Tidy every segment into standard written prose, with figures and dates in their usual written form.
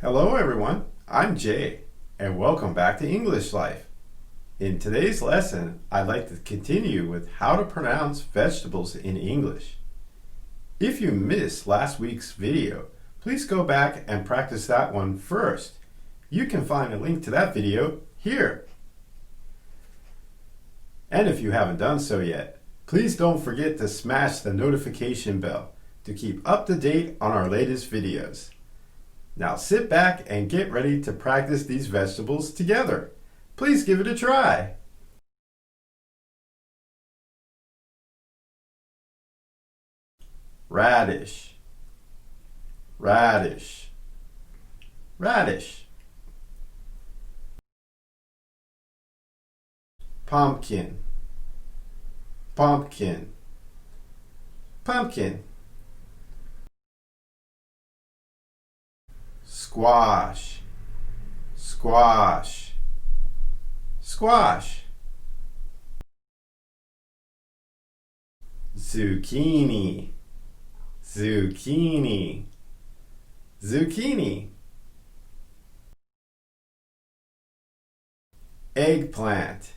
Hello everyone, I'm Jay, and welcome back to English Life. In today's lesson, I'd like to continue with how to pronounce vegetables in English. If you missed last week's video, please go back and practice that one first. You can find a link to that video here. And if you haven't done so yet, please don't forget to smash the notification bell to keep up to date on our latest videos. Now sit back and get ready to practice these vegetables together. Please give it a try. Radish, radish, radish. Pumpkin, pumpkin, pumpkin. Squash, squash, squash. Zucchini, zucchini, zucchini. Eggplant,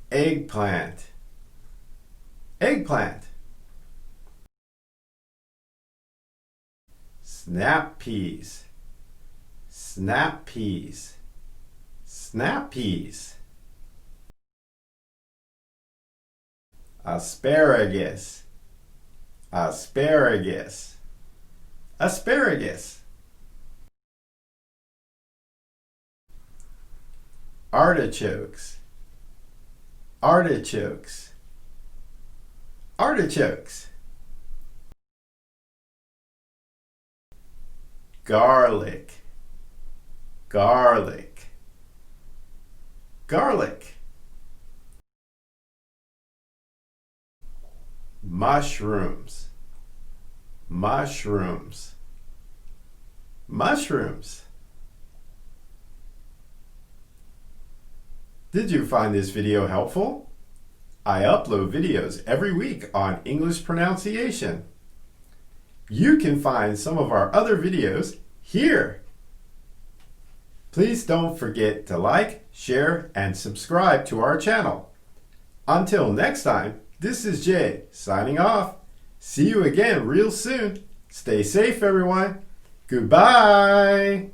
eggplant, eggplant. Snap peas, snap peas, snap peas. Asparagus, asparagus, asparagus. Artichokes, artichokes, artichokes. Garlic, garlic, garlic. Mushrooms, mushrooms, mushrooms. Did you find this video helpful? I upload videos every week on English pronunciation. You can find some of our other videos here. Please don't forget to like, share, and subscribe to our channel. Until next time, this is Jay signing off. See you again real soon. Stay safe, everyone. Goodbye.